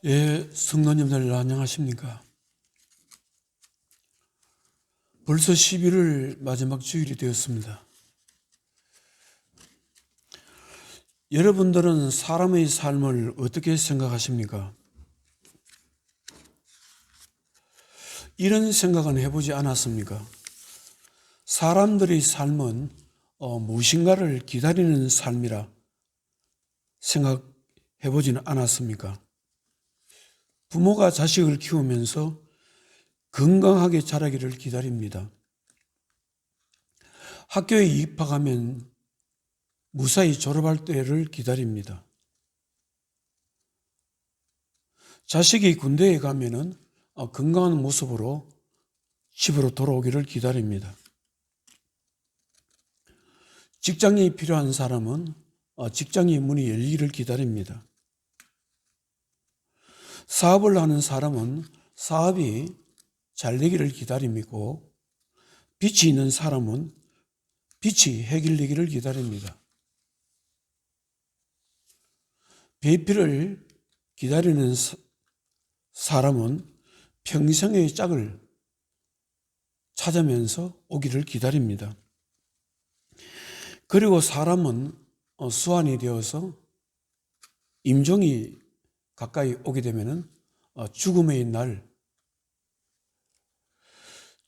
예, 성도님들 안녕하십니까? 벌써 11월 마지막 주일이 되었습니다. 여러분들은 사람의 삶을 어떻게 생각하십니까? 이런 생각은 해보지 않았습니까? 사람들의 삶은 무엇인가를 기다리는 삶이라 생각해보지는 않았습니까? 부모가 자식을 키우면서 건강하게 자라기를 기다립니다. 학교에 입학하면 무사히 졸업할 때를 기다립니다. 자식이 군대에 가면은 건강한 모습으로 집으로 돌아오기를 기다립니다. 직장이 필요한 사람은 직장의 문이 열리기를 기다립니다. 사업을 하는 사람은 사업이 잘 되기를 기다리고, 빛이 있는 사람은 빛이 해결되기를 기다립니다. 배필을 기다리는 사람은 평생의 짝을 찾으면서 오기를 기다립니다. 그리고 사람은 수환이 되어서 임종이 가까이 오게 되면 죽음의 날,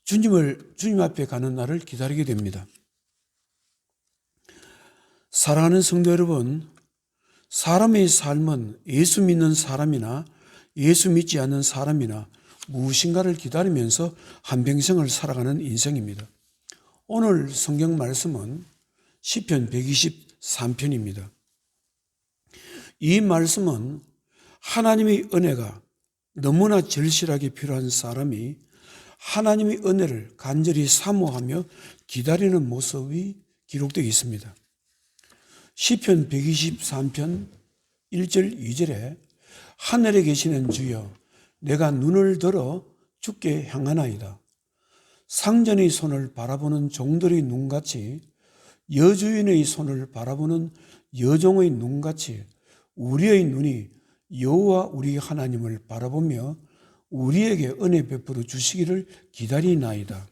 주님 앞에 가는 날을 기다리게 됩니다. 사랑하는 성도 여러분, 사람의 삶은 예수 믿는 사람이나 예수 믿지 않는 사람이나 무엇인가를 기다리면서 한평생을 살아가는 인생입니다. 오늘 성경 말씀은 시편 123편입니다. 이 말씀은 하나님의 은혜가 너무나 절실하게 필요한 사람이 하나님의 은혜를 간절히 사모하며 기다리는 모습이 기록되어 있습니다. 시편 123편 1절 2절에 하늘에 계시는 주여 내가 눈을 들어 주께 향하나이다. 상전의 손을 바라보는 종들의 눈같이 여주인의 손을 바라보는 여종의 눈같이 우리의 눈이 여호와 우리 하나님을 바라보며 우리에게 은혜 베풀어 주시기를 기다리나이다.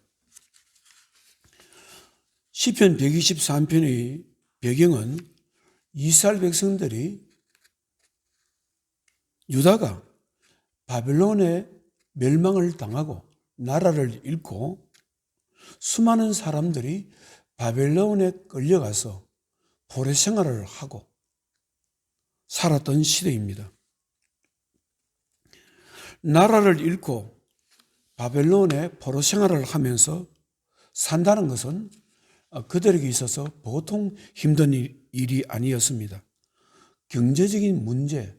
시편 123편의 배경은 이스라엘 백성들이 유다가 바벨론의 멸망을 당하고 나라를 잃고 수많은 사람들이 바벨론에 끌려가서 포로 생활을 하고 살았던 시대입니다. 나라를 잃고 바벨론에 포로 생활을 하면서 산다는 것은 그들에게 있어서 보통 힘든 일이 아니었습니다. 경제적인 문제,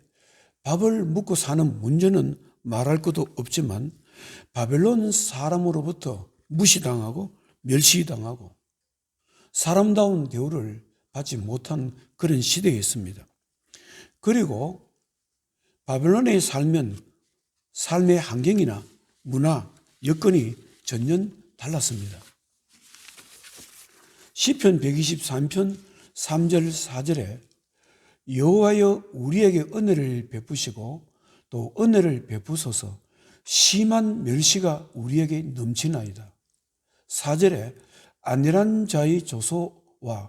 밥을 먹고 사는 문제는 말할 것도 없지만 바벨론 사람으로부터 무시당하고 멸시당하고 사람다운 대우를 받지 못한 그런 시대였습니다. 그리고 바벨론에 살면 삶의 환경이나 문화, 여건이 전혀 달랐습니다. 시편 123편 3절 4절에 여호와여 우리에게 은혜를 베푸시고 또 은혜를 베푸소서 심한 멸시가 우리에게 넘치나이다. 4절에 안일한 자의 조소와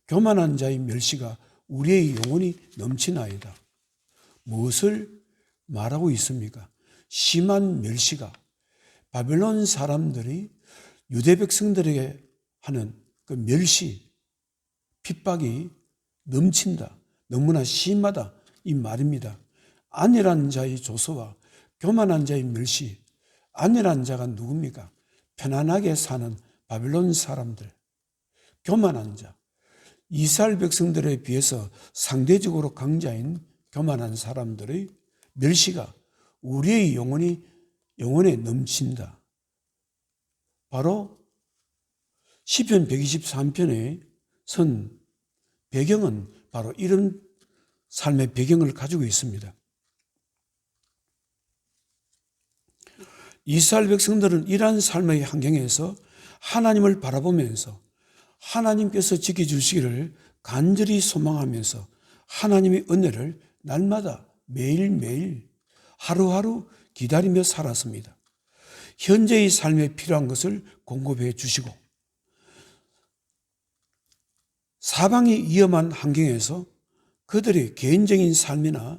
교만한 자의 멸시가 우리의 영혼이 넘치나이다. 무엇을 말하고 있습니까? 심한 멸시가 바벨론 사람들이 유대 백성들에게 하는 그 멸시, 핍박이 넘친다. 너무나 심하다. 이 말입니다. 안일한 자의 조소와 교만한 자의 멸시. 안일한 자가 누굽니까? 편안하게 사는 바벨론 사람들. 교만한 자. 이스라엘 백성들에 비해서 상대적으로 강자인 교만한 사람들의 멸시가 우리의 영혼에 넘친다. 바로 시편 123편의 배경은 바로 이런 삶의 배경을 가지고 있습니다. 이스라엘 백성들은 이러한 삶의 환경에서 하나님을 바라보면서 하나님께서 지켜주시기를 간절히 소망하면서 하나님의 은혜를 날마다 매일매일 하루하루 기다리며 살았습니다. 현재의 삶에 필요한 것을 공급해 주시고 사방이 위험한 환경에서 그들의 개인적인 삶이나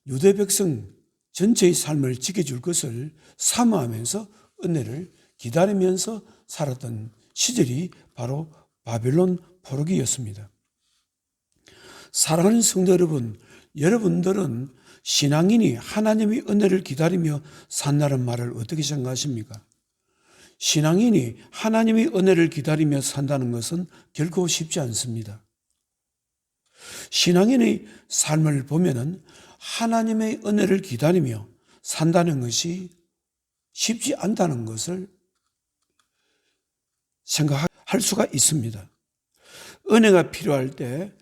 유대 백성 전체의 삶을 지켜줄 것을 사모하면서 은혜를 기다리면서 살았던 시절이 바로 바벨론 포로기였습니다. 사랑하는 성도 여러분, 여러분들은 신앙인이 하나님의 은혜를 기다리며 산다는 말을 어떻게 생각하십니까? 신앙인이 하나님의 은혜를 기다리며 산다는 것은 결코 쉽지 않습니다. 신앙인의 삶을 보면은 하나님의 은혜를 기다리며 산다는 것이 쉽지 않다는 것을 생각할 수가 있습니다. 은혜가 필요할 때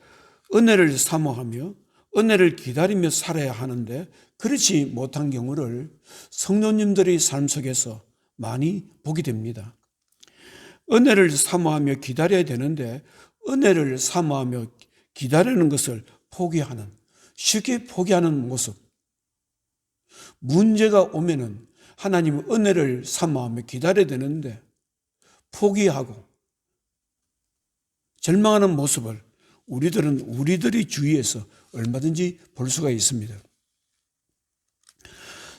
은혜를 사모하며 은혜를 기다리며 살아야 하는데 그렇지 못한 경우를 성도님들의 삶 속에서 많이 보게 됩니다. 은혜를 사모하며 기다려야 되는데 은혜를 사모하며 기다리는 것을 포기하는, 쉽게 포기하는 모습. 문제가 오면은 하나님의 은혜를 사모하며 기다려야 되는데 포기하고 절망하는 모습을 우리들의 주위에서 얼마든지 볼 수가 있습니다.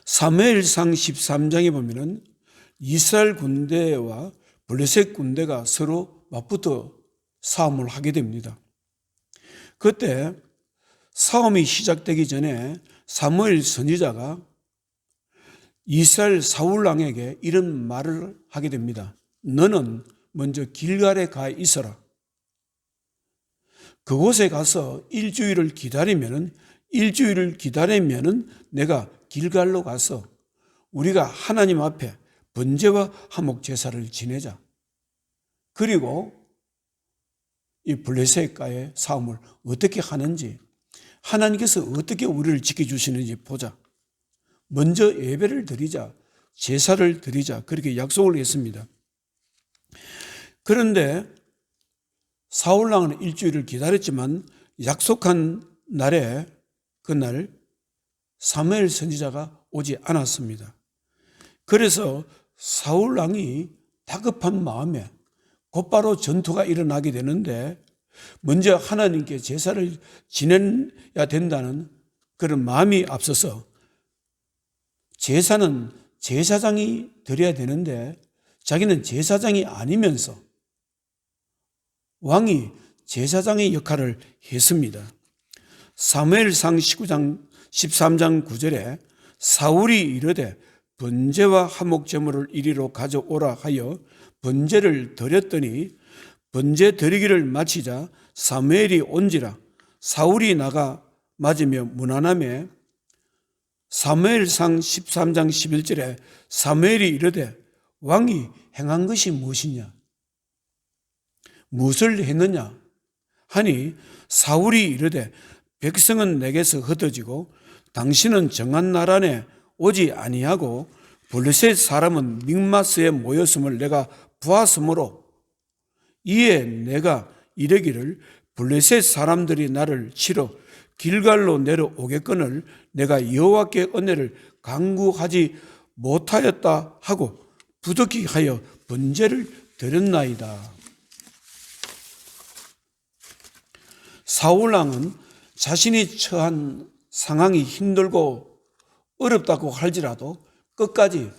사무엘상 13장에 보면은 이스라엘 군대와 블레셋 군대가 서로 맞붙어 싸움을 하게 됩니다. 그때 싸움이 시작되기 전에 사무엘 선지자가 이스라엘 사울 왕에게 이런 말을 하게 됩니다. 너는 먼저 길갈에 가 있어라. 그곳에 가서 일주일을 기다리면은 내가 길갈로 가서 우리가 하나님 앞에 번제와 화목 제사를 지내자. 그리고 이 블레셋과의 싸움을 어떻게 하는지, 하나님께서 어떻게 우리를 지켜주시는지 보자. 먼저 예배를 드리자, 제사를 드리자, 그렇게 약속을 했습니다. 그런데 사울왕은 일주일을 기다렸지만 약속한 날에 그날 사무엘 선지자가 오지 않았습니다. 그래서 사울왕이 다급한 마음에 곧바로 전투가 일어나게 되는데 먼저 하나님께 제사를 지내야 된다는 그런 마음이 앞서서 제사는 제사장이 드려야 되는데 자기는 제사장이 아니면서 왕이 제사장의 역할을 했습니다. 사무엘상 13장 9절에 사울이 이르되 번제와 화목제물을 이리로 가져오라 하여 번제를 드렸더니 번제 드리기를 마치자 사무엘이 온지라 사울이 나가 맞으며 무난함에 사무엘상 13장 11절에 사무엘이 이르되 왕이 행한 것이 무엇이냐? 무엇을 했느냐 하니 사울이 이르되 백성은 내게서 흩어지고 당신은 정한 날 안에 오지 아니하고 블레셋 사람은 믹마스에 모였음을 내가 보았으므로 이에 내가 이르기를 블레셋 사람들이 나를 치러 길갈로 내려오겠거늘 내가 여호와께 은혜를 간구하지 못하였다 하고 부득이 하여 번제를 드렸나이다. 사울왕은 자신이 처한 상황이 힘들고 어렵다고 할지라도 끝까지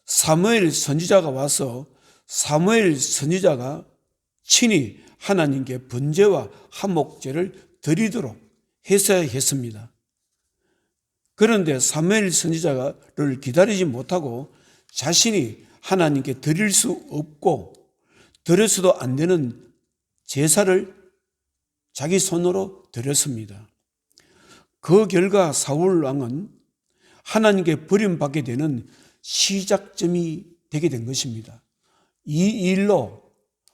사무엘 선지자가 와서 사무엘 선지자가 친히 하나님께 번제와 화목제를 드리도록 했어야 했습니다. 그런데 사무엘 선지자를 기다리지 못하고 자신이 하나님께 드릴 수 없고 드려서도 안 되는 제사를 자기 손으로 드렸습니다. 그 결과 사울 왕은 하나님께 버림받게 되는 시작점이 되게 된 것입니다. 이 일로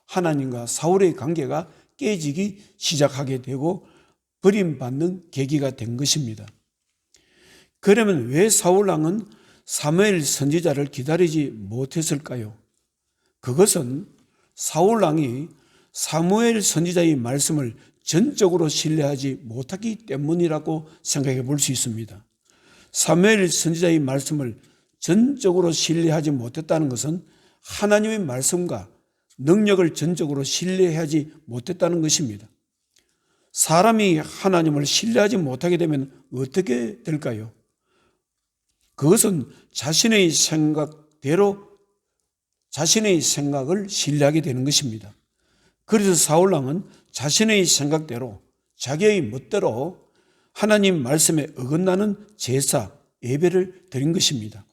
하나님과 사울의 관계가 깨지기 시작하게 되고 버림받는 계기가 된 것입니다. 그러면 왜 사울 왕은 사무엘 선지자를 기다리지 못했을까요? 그것은 사울 왕이 사무엘 선지자의 말씀을 전적으로 신뢰하지 못하기 때문이라고 생각해 볼 수 있습니다. 사무엘 선지자의 말씀을 전적으로 신뢰하지 못했다는 것은 하나님의 말씀과 능력을 전적으로 신뢰하지 못했다는 것입니다. 사람이 하나님을 신뢰하지 못하게 되면 어떻게 될까요? 그것은 자신의 생각대로 자신의 생각을 신뢰하게 되는 것입니다. 그래서 사울왕은 자신의 생각대로 자기의 멋대로 하나님 말씀에 어긋나는 제사, 예배를 드린 것입니다.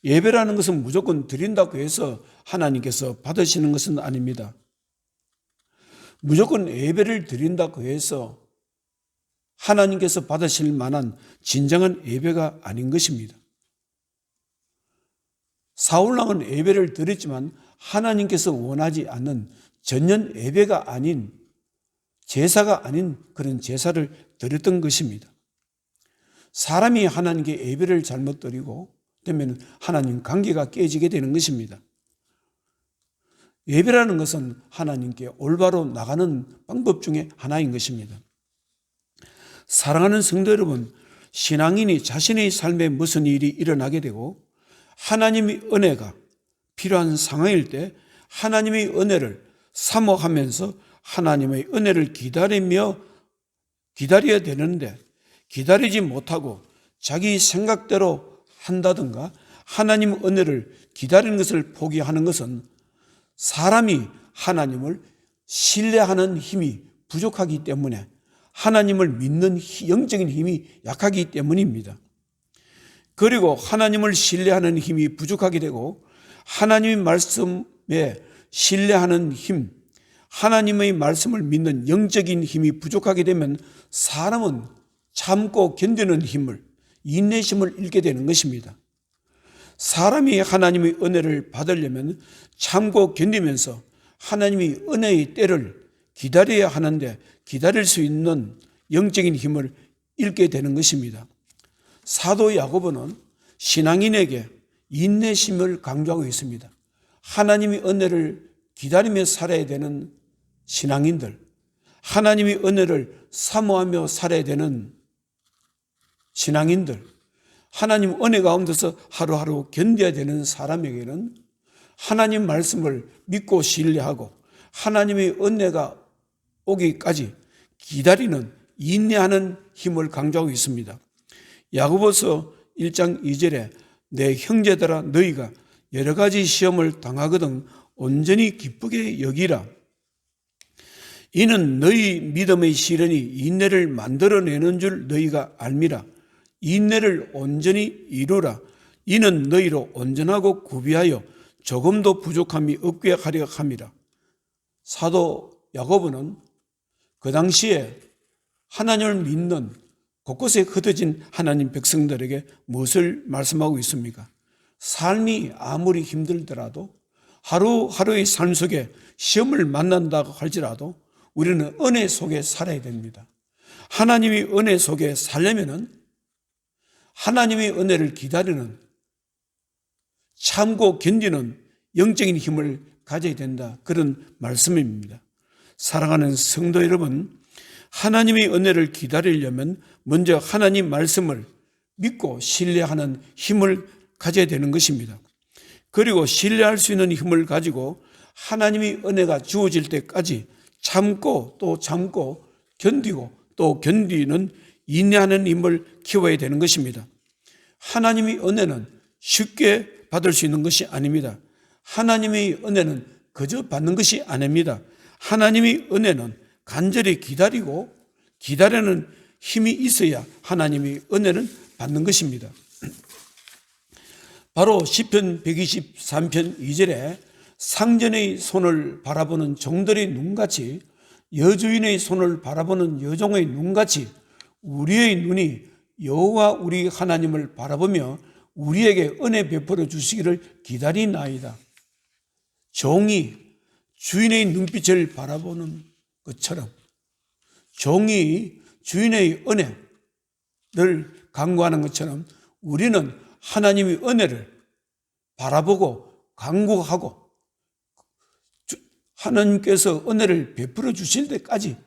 예배라는 것은 무조건 드린다고 해서 하나님께서 받으시는 것은 아닙니다. 무조건 예배를 드린다고 해서 하나님께서 받으실 만한 진정한 예배가 아닌 것입니다. 사울왕은 예배를 드렸지만 하나님께서 원하지 않는 전년 예배가 아닌 제사가 아닌 그런 제사를 드렸던 것입니다. 사람이 하나님께 예배를 잘못 드리고 되면 하나님 관계가 깨지게 되는 것입니다. 예배라는 것은 하나님께 올바로 나가는 방법 중에 하나인 것입니다. 사랑하는 성도 여러분, 신앙인이 자신의 삶에 무슨 일이 일어나게 되고 하나님의 은혜가 필요한 상황일 때 하나님의 은혜를 사모하면서 하나님의 은혜를 기다려야 되는데 기다리지 못하고 자기 생각대로 한다든가 하나님 은혜를 기다리는 것을 포기하는 것은 사람이 하나님을 신뢰하는 힘이 부족하기 때문에 하나님을 믿는 영적인 힘이 약하기 때문입니다. 그리고 하나님을 신뢰하는 힘이 부족하게 되고 하나님의 말씀에 신뢰하는 힘, 하나님의 말씀을 믿는 영적인 힘이 부족하게 되면 사람은 참고 견디는 힘을, 인내심을 잃게 되는 것입니다. 사람이 하나님의 은혜를 받으려면 참고 견디면서 하나님의 은혜의 때를 기다려야 하는데 기다릴 수 있는 영적인 힘을 잃게 되는 것입니다. 사도 야고보는 신앙인에게 인내심을 강조하고 있습니다. 하나님의 은혜를 기다리며 살아야 되는 신앙인들, 하나님의 은혜를 사모하며 살아야 되는 신앙인들, 하나님 은혜 가운데서 하루하루 견뎌야 되는 사람에게는 하나님 말씀을 믿고 신뢰하고 하나님의 은혜가 오기까지 기다리는 인내하는 힘을 강조하고 있습니다. 야고보서 1장 2절에 내 형제들아 너희가 여러 가지 시험을 당하거든 온전히 기쁘게 여기라. 이는 너희 믿음의 시련이 인내를 만들어내는 줄 너희가 알미라. 인내를 온전히 이루라. 이는 너희로 온전하고 구비하여 조금도 부족함이 없게 하려 함이라. 사도 야고보는 그 당시에 하나님을 믿는 곳곳에 흩어진 하나님 백성들에게 무엇을 말씀하고 있습니까? 삶이 아무리 힘들더라도 하루하루의 삶 속에 시험을 만난다고 할지라도 우리는 은혜 속에 살아야 됩니다. 하나님의 은혜 속에 살려면은 하나님의 은혜를 기다리는 참고 견디는 영적인 힘을 가져야 된다. 그런 말씀입니다. 사랑하는 성도 여러분, 하나님의 은혜를 기다리려면 먼저 하나님 말씀을 믿고 신뢰하는 힘을 가져야 되는 것입니다. 그리고 신뢰할 수 있는 힘을 가지고 하나님의 은혜가 주어질 때까지 참고 또 참고 견디고 또 견디는 인내하는 힘을 키워야 되는 것입니다. 하나님의 은혜는 쉽게 받을 수 있는 것이 아닙니다. 하나님의 은혜는 그저 받는 것이 아닙니다. 하나님의 은혜는 간절히 기다리고 기다리는 힘이 있어야 하나님의 은혜는 받는 것입니다. 바로 시편 123편 2절에 상전의 손을 바라보는 종들의 눈같이 여주인의 손을 바라보는 여종의 눈같이 우리의 눈이 여호와 우리 하나님을 바라보며 우리에게 은혜 베풀어 주시기를 기다리나이다. 종이 주인의 눈빛을 바라보는 것처럼 종이 주인의 은혜를 간구하는 것처럼 우리는 하나님의 은혜를 바라보고 간구하고 하나님께서 은혜를 베풀어 주실 때까지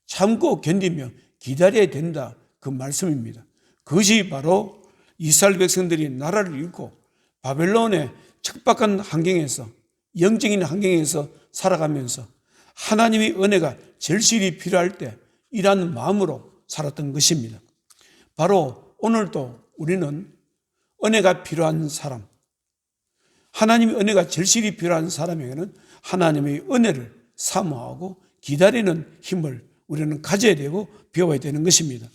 참고 견디며 기다려야 된다. 그 말씀입니다. 그것이 바로 이스라엘 백성들이 나라를 잃고 바벨론의 척박한 환경에서, 영적인 환경에서 살아가면서 하나님의 은혜가 절실히 필요할 때 이러한 마음으로 살았던 것입니다. 바로 오늘도 우리는 은혜가 필요한 사람, 하나님의 은혜가 절실히 필요한 사람에게는 하나님의 은혜를 사모하고 기다리는 힘을 우리는 가져야 되고 배워야 되는 것입니다.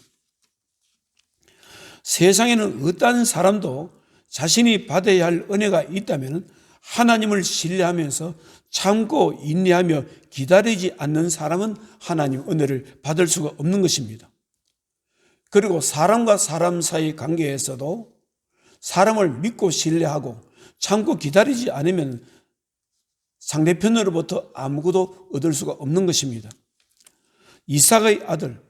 세상에는 어떤 사람도 자신이 받아야 할 은혜가 있다면 하나님을 신뢰하면서 참고 인내하며 기다리지 않는 사람은 하나님의 은혜를 받을 수가 없는 것입니다. 그리고 사람과 사람 사이 관계에서도 사람을 믿고 신뢰하고 참고 기다리지 않으면 상대편으로부터 아무것도 얻을 수가 없는 것입니다. 이삭의 아들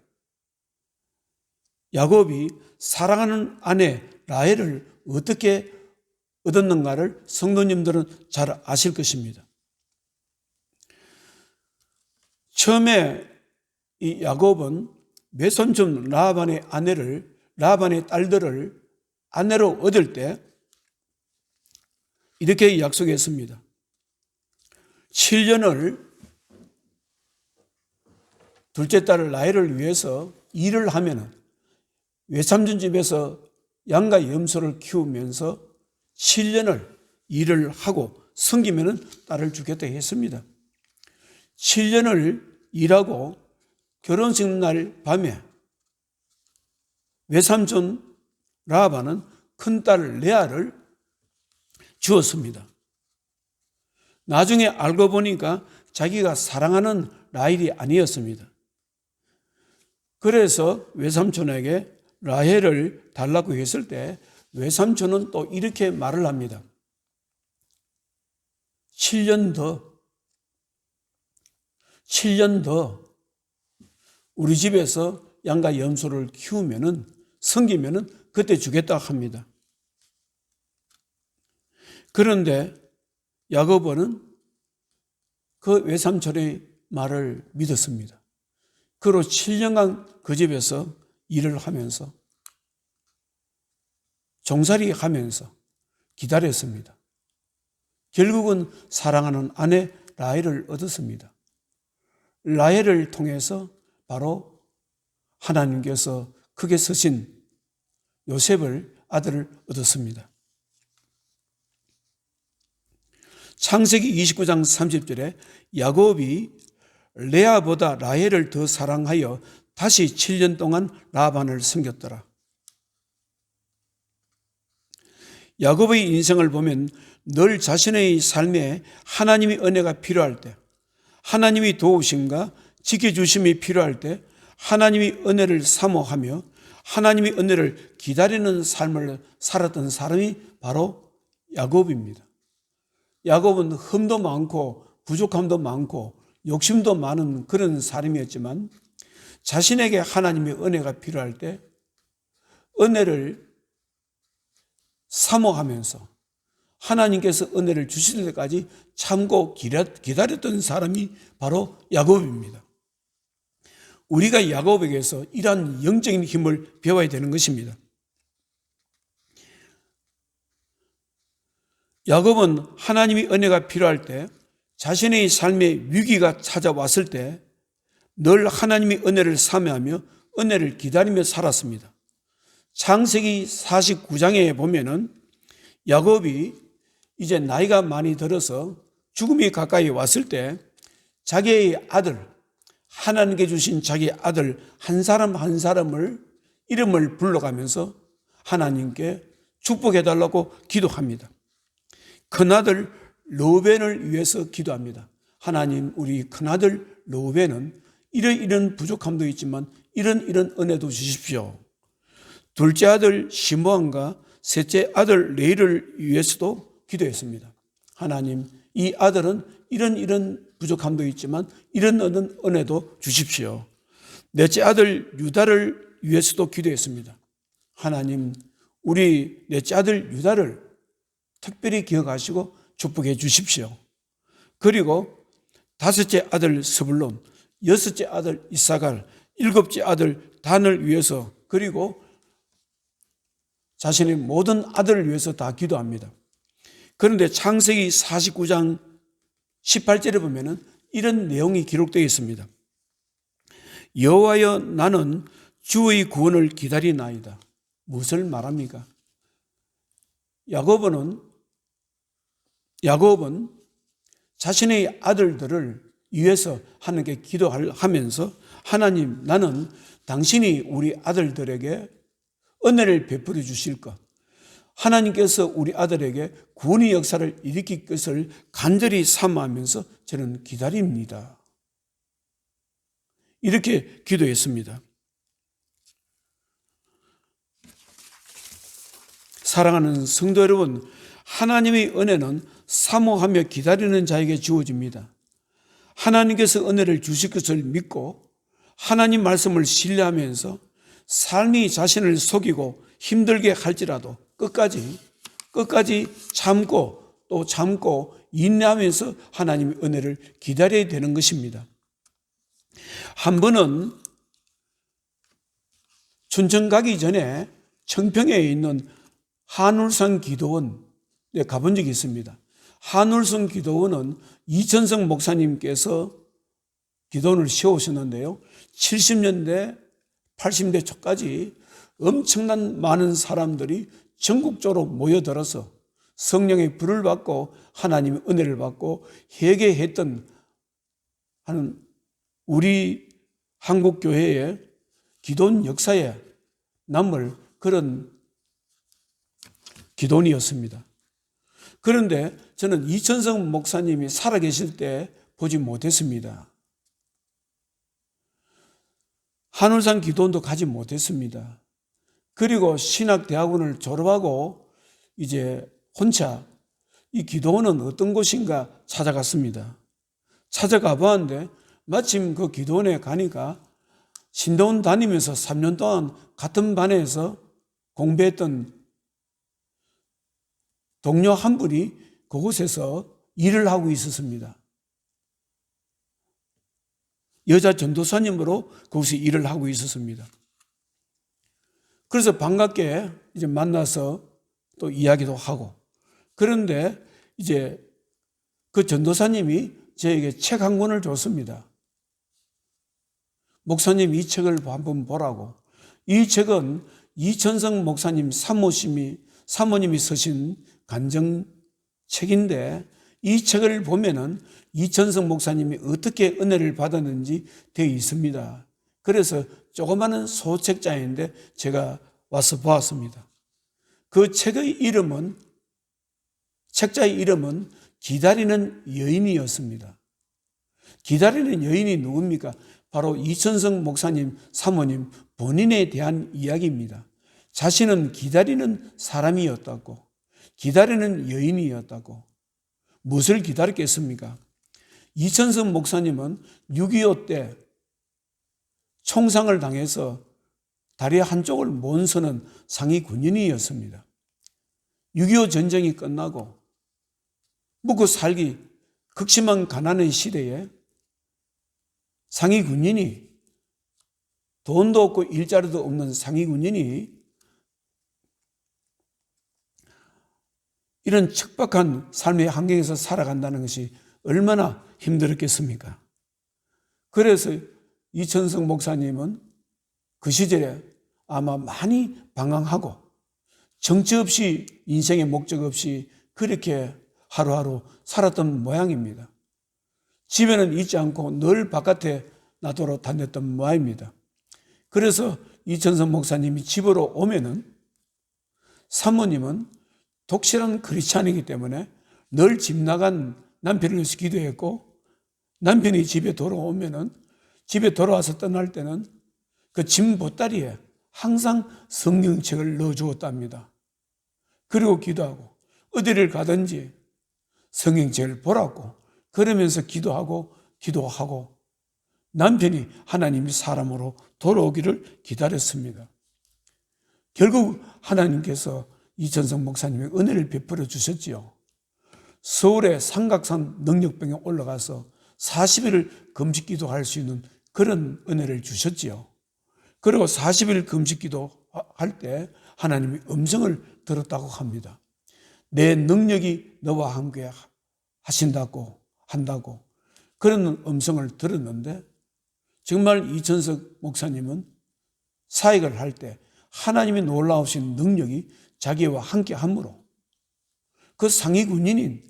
야곱이 사랑하는 아내 라헬을 어떻게 얻었는가를 성도님들은 잘 아실 것입니다. 처음에 이 야곱은 외손촌 라반의 딸들을 아내로 얻을 때 이렇게 약속했습니다. 7년을 둘째 딸 라헬을 위해서 일을 하면 외삼촌 집에서 양과 염소를 키우면서 7년을 일을 하고 섬기면 딸을 주겠다 했습니다. 7년을 일하고 결혼식 날 밤에 외삼촌 라반은 큰딸 레아를 주었습니다. 나중에 알고 보니까 자기가 사랑하는 라헬이 아니었습니다. 그래서 외삼촌에게 라헬을 달라고 했을 때 외삼촌은 또 이렇게 말을 합니다. 7년 더 우리 집에서 양과 염소를 키우면은 섬기면은 그때 주겠다 합니다. 그런데 야고보는 그 외삼촌의 말을 믿었습니다. 그로 7년간 그 집에서 일을 하면서 종살이 하면서 기다렸습니다. 결국은 사랑하는 아내 라헬을 얻었습니다. 라헬을 통해서 바로 하나님께서 크게 쓰신 요셉을 아들을 얻었습니다. 창세기 29장 30절에 야곱이 레아보다 라헬을 더 사랑하여 다시 7년 동안 라반을 섬겼더라. 야곱의 인생을 보면 늘 자신의 삶에 하나님의 은혜가 필요할 때, 하나님의 도우심과 지켜주심이 필요할 때 하나님의 은혜를 사모하며 하나님의 은혜를 기다리는 삶을 살았던 사람이 바로 야곱입니다. 야곱은 흠도 많고 부족함도 많고 욕심도 많은 그런 사람이었지만 자신에게 하나님의 은혜가 필요할 때 은혜를 사모하면서 하나님께서 은혜를 주실 때까지 참고 기다렸던 사람이 바로 야곱입니다. 우리가 야곱에게서 이러한 영적인 힘을 배워야 되는 것입니다. 야곱은 하나님의 은혜가 필요할 때, 자신의 삶에 위기가 찾아왔을 때 늘 하나님의 은혜를 사모하며 은혜를 기다리며 살았습니다. 창세기 49장에 보면은 야곱이 이제 나이가 많이 들어서 죽음이 가까이 왔을 때 자기의 아들, 하나님께 주신 자기 아들 한 사람 한 사람을 이름을 불러가면서 하나님께 축복해달라고 기도합니다. 큰아들 르우벤을 위해서 기도합니다. 하나님, 우리 큰아들 르우벤은 이런 부족함도 있지만 이런 은혜도 주십시오. 둘째 아들 시므온과 셋째 아들 레이를 위해서도 기도했습니다. 하나님, 이 아들은 이런 부족함도 있지만 이런 은혜도 주십시오. 넷째 아들 유다를 위해서도 기도했습니다. 하나님, 우리 넷째 아들 유다를 특별히 기억하시고 축복해 주십시오. 그리고 다섯째 아들 스불론, 여섯째 아들 이사갈, 일곱째 아들 단을 위해서, 그리고 자신의 모든 아들을 위해서 다 기도합니다. 그런데 창세기 49장 18절에 보면은 이런 내용이 기록되어 있습니다. 여호와여 나는 주의 구원을 기다리나이다. 무엇을 말합니까? 야곱은 자신의 아들들을 위해서 하나님께 기도하면서 하나님, 나는 당신이 우리 아들들에게 은혜를 베풀어 주실 것, 하나님께서 우리 아들에게 구원의 역사를 일으킬 것을 간절히 사모하면서 저는 기다립니다. 이렇게 기도했습니다. 사랑하는 성도 여러분, 하나님의 은혜는 사모하며 기다리는 자에게 주어집니다. 하나님께서 은혜를 주실 것을 믿고 하나님 말씀을 신뢰하면서 삶이 자신을 속이고 힘들게 할지라도 끝까지 참고 또 참고 인내하면서 하나님의 은혜를 기다려야 되는 것입니다. 한 번은 춘천 가기 전에 청평에 있는 한울산 기도원에 가본 적이 있습니다. 한울산 기도원은 이천성 목사님께서 기도원을 세우셨는데요. 70년대, 80대 초까지 엄청난 많은 사람들이 전국적으로 모여들어서 성령의 불을 받고 하나님의 은혜를 받고 회개했던 하는 우리 한국교회의 기도원 역사에 남을 그런 기도원이었습니다. 그런데 저는 이천성 목사님이 살아계실 때 보지 못했습니다. 한울산 기도원도 가지 못했습니다. 그리고 신학대학원을 졸업하고 이제 혼자 이 기도원은 어떤 곳인가 찾아갔습니다. 찾아가 보았는데 마침 그 기도원에 가니까 신도원 다니면서 3년 동안 같은 반에서 공부했던 동료 한 분이 그곳에서 일을 하고 있었습니다. 여자 전도사님으로 거기서 일을 하고 있었습니다. 그래서 반갑게 이제 만나서 또 이야기도 하고, 그런데 이제 그 전도사님이 저에게 책 한 권을 줬습니다. 목사님 이 책을 한번 보라고. 이 책은 이천성 목사님 사모님이 쓰신 간증책인데 이 책을 보면은 이천성 목사님이 어떻게 은혜를 받았는지 되어 있습니다. 그래서 조그마한 소책자인데 제가 와서 보았습니다. 그 책자의 이름은 기다리는 여인이었습니다. 기다리는 여인이 누굽니까? 바로 이천성 목사님 사모님 본인에 대한 이야기입니다. 자신은 기다리는 사람이었다고, 기다리는 여인이었다고. 무엇을 기다렸겠습니까? 이천성 목사님은 6.25 때 총상을 당해서 다리 한쪽을 못 서는 상위 군인이었습니다. 6.25 전쟁이 끝나고 먹고 살기 극심한 가난의 시대에 상위 군인이, 돈도 없고 일자리도 없는 상위 군인이 이런 척박한 삶의 환경에서 살아간다는 것이 얼마나 힘들었겠습니까? 그래서 이천성 목사님은 그 시절에 아마 많이 방황하고 정처 없이, 인생의 목적 없이 그렇게 하루하루 살았던 모양입니다. 집에는 있지 않고 늘 바깥에 나돌아 다녔던 모양입니다. 그래서 이천성 목사님이 집으로 오면은 사모님은 독실한 크리스찬이기 때문에 늘 집 나간 남편을 위해서 기도했고, 남편이 집에 돌아오면은, 집에 돌아와서 떠날 때는 그 짐 보따리에 항상 성경책을 넣어주었답니다. 그리고 기도하고 어디를 가든지 성경책을 보라고, 그러면서 기도하고 남편이 하나님의 사람으로 돌아오기를 기다렸습니다. 결국 하나님께서 이천성 목사님의 은혜를 베풀어 주셨지요. 서울의 삼각산 능력병에 올라가서 40일을 금식 기도할 수 있는 그런 은혜를 주셨지요. 그리고 40일 금식 기도할 때 하나님의 음성을 들었다고 합니다. 내 능력이 너와 함께 하신다고 한다고 그런 음성을 들었는데, 정말 이천석 목사님은 사역을 할 때 하나님의 놀라우신 능력이 자기와 함께 함으로 그 상위 군인인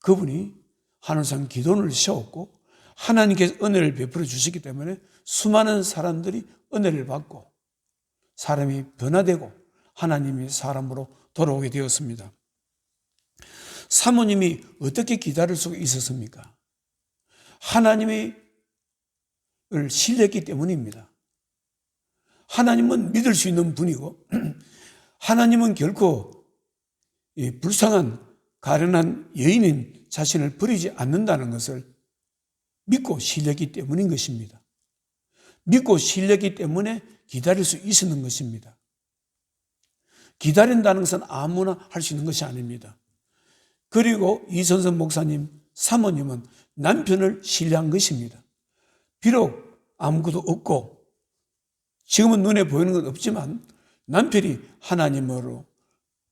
그분이 하늘산 기도원을 세웠고 하나님께서 은혜를 베풀어 주시기 때문에 수많은 사람들이 은혜를 받고 사람이 변화되고 하나님이 사람으로 돌아오게 되었습니다. 사모님이 어떻게 기다릴 수가 있었습니까? 하나님을 신뢰했기 때문입니다. 하나님은 믿을 수 있는 분이고 하나님은 결코 불쌍한 가련한 여인인 자신을 버리지 않는다는 것을 믿고 신뢰했기 때문인 것입니다. 믿고 신뢰했기 때문에 기다릴 수 있었는 것입니다. 기다린다는 것은 아무나 할 수 있는 것이 아닙니다. 그리고 이선선 목사님 사모님은 남편을 신뢰한 것입니다. 비록 아무것도 없고 지금은 눈에 보이는 건 없지만 남편이 하나님으로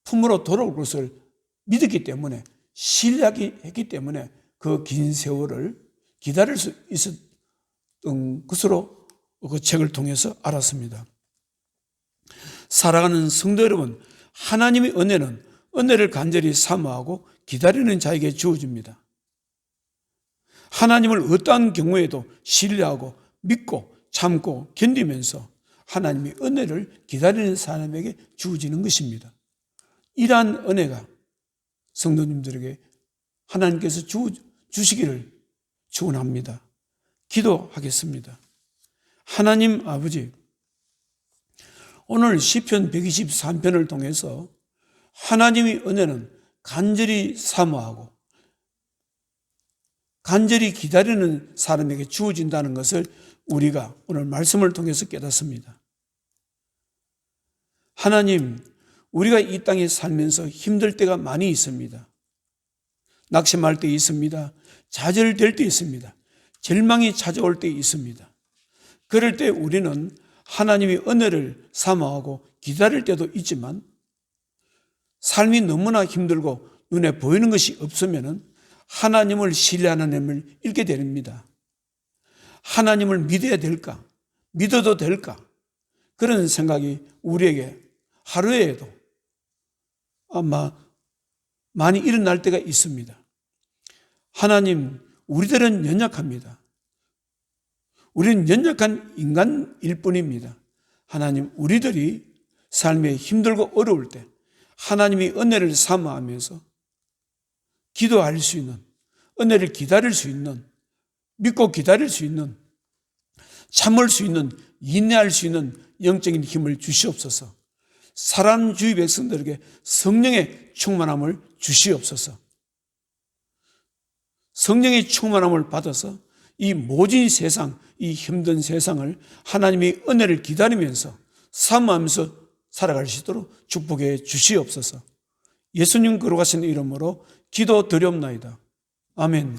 품으로 돌아올 것을 믿었기 때문에, 신뢰했기 때문에 그 긴 세월을 기다릴 수 있었던 것으로 그 책을 통해서 알았습니다. 사랑하는 성도 여러분, 하나님의 은혜는 은혜를 간절히 사모하고 기다리는 자에게 주어집니다. 하나님을 어떠한 경우에도 신뢰하고 믿고 참고 견디면서 하나님의 은혜를 기다리는 사람에게 주어지는 것입니다. 이러한 은혜가 성도님들에게 하나님께서 주시기를 축원합니다. 기도하겠습니다. 하나님 아버지, 오늘 시편 123편을 통해서 하나님의 은혜는 간절히 사모하고 간절히 기다리는 사람에게 주어진다는 것을 우리가 오늘 말씀을 통해서 깨닫습니다. 하나님, 우리가 이 땅에 살면서 힘들 때가 많이 있습니다. 낙심할 때 있습니다. 좌절될 때 있습니다. 절망이 찾아올 때 있습니다. 그럴 때 우리는 하나님의 은혜를 사모하고 기다릴 때도 있지만, 삶이 너무나 힘들고 눈에 보이는 것이 없으면 하나님을 신뢰하는 힘을 잃게 됩니다. 하나님을 믿어야 될까? 믿어도 될까? 그런 생각이 우리에게 하루에도 아마 많이 일어날 때가 있습니다. 하나님, 우리들은 연약합니다. 우리는 연약한 인간일 뿐입니다. 하나님, 우리들이 삶에 힘들고 어려울 때 하나님의 은혜를 사모하면서 기도할 수 있는, 은혜를 기다릴 수 있는, 믿고 기다릴 수 있는, 참을 수 있는, 인내할 수 있는 영적인 힘을 주시옵소서. 사랑 주의 백성들에게 성령의 충만함을 주시옵소서. 성령의 충만함을 받아서 이 모진 세상, 이 힘든 세상을 하나님의 은혜를 기다리면서 사모하면서 살아갈 수 있도록 축복해 주시옵소서. 예수님 거룩하신 이름으로 기도드리옵나이다. 아멘.